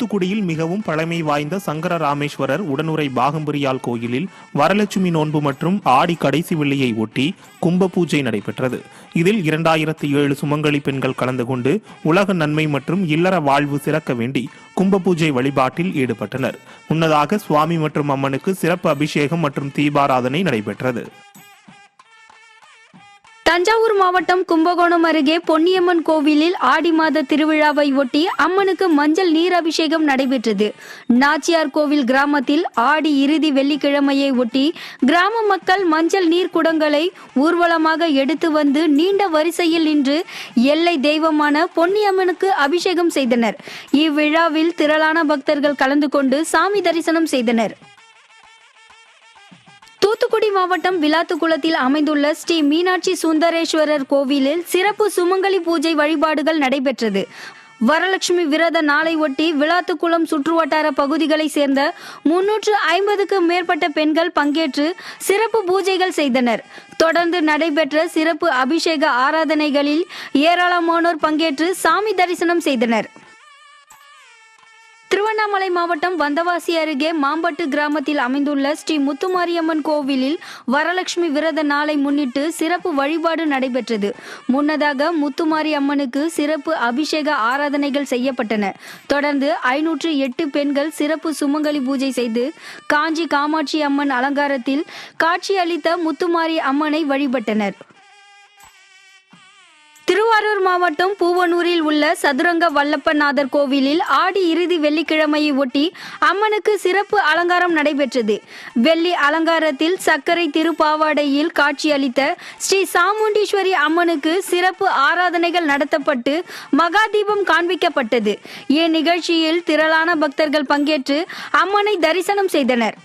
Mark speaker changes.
Speaker 1: தூத்துக்குடியில் மிகவும் பழமை வாய்ந்த சங்கர ராமேஸ்வரர் உடனுறை பாகம்பிரியால் கோயிலில் வரலட்சுமி நோன்பு மற்றும் ஆடி கடைசி வெள்ளியை ஒட்டி கும்ப பூஜை நடைபெற்றது. இதில் 2007 சுமங்கலி பெண்கள் கலந்து கொண்டு உலக நன்மை மற்றும் இல்லற வாழ்வு சிறக்க வேண்டி கும்ப பூஜை வழிபாட்டில் ஈடுபட்டனர். முன்னதாக சுவாமி மற்றும் அம்மனுக்கு சிறப்பு அபிஷேகம் மற்றும் தீபாராதனை நடைபெற்றது.
Speaker 2: தஞ்சாவூர் மாவட்டம் கும்பகோணம் அருகே பொன்னியம்மன் கோவிலில் ஆடி மாத திருவிழாவை ஒட்டி அம்மனுக்கு மஞ்சள் நீர் அபிஷேகம் நடைபெற்றது. நாச்சியார் கோவில் கிராமத்தில் ஆடி இறுதி வெள்ளிக்கிழமையை ஒட்டி கிராம மக்கள் மஞ்சள் நீர் குடங்களை ஊர்வலமாக எடுத்து வந்து நீண்ட வரிசையில் நின்று எல்லை தெய்வமான பொன்னியம்மனுக்கு அபிஷேகம் செய்தனர். இவ்விழாவில் திரளான பக்தர்கள் கலந்து கொண்டு சாமி தரிசனம் செய்தனர். தூத்துக்குடி மாவட்டம் விளாத்துக்குளத்தில் அமைந்துள்ள ஸ்ரீ மீனாட்சி சுந்தரேஸ்வரர் கோவிலில் சிறப்பு சுமங்கலி பூஜை வழிபாடுகள் நடைபெற்றது. வரலட்சுமி விரத நாளை ஒட்டி விளாத்துக்குளம் சுற்றுவட்டார பகுதிகளை சேர்ந்த 350க்கும் மேற்பட்ட பெண்கள் பங்கேற்று சிறப்பு பூஜைகள் செய்தனர். தொடர்ந்து நடைபெற்ற சிறப்பு அபிஷேக ஆராதனைகளில் ஏராளமானோர் பங்கேற்று சாமி தரிசனம் செய்தனர். திருவண்ணாமலை மாவட்டம் வந்தவாசி அருகே மாம்பட்டு கிராமத்தில் அமைந்துள்ள ஸ்ரீ முத்துமாரியம்மன் கோவிலில் வரலட்சுமி விரத நாளை முன்னிட்டு சிறப்பு வழிபாடு நடைபெற்றது. முன்னதாக முத்துமாரி அம்மனுக்கு சிறப்பு அபிஷேக ஆராதனைகள் செய்யப்பட்டன. தொடர்ந்து 508 பெண்கள் சிறப்பு சுமங்கலி பூஜை செய்து காஞ்சி காமாட்சி அம்மன் அலங்காரத்தில் காட்சியளித்த முத்துமாரி அம்மனை வழிபட்டனர். திருவாரூர் மாவட்டம் பூவனூரில் உள்ள சதுரங்க வல்லப்பநாதர் கோவிலில் ஆடி இறுதி வெள்ளிக்கிழமையை ஒட்டி அம்மனுக்கு சிறப்பு அலங்காரம் நடைபெற்றது. வெள்ளி அலங்காரத்தில் சர்க்கரை திருப்பாவாடையில் காட்சியளித்த ஸ்ரீ சாமுண்டீஸ்வரி அம்மனுக்கு சிறப்பு ஆராதனைகள் நடத்தப்பட்டு மகா தீபம் காண்பிக்கப்பட்டது. இந்நிகழ்ச்சியில் திரளான பக்தர்கள் பங்கேற்று அம்மனை தரிசனம் செய்தனர்.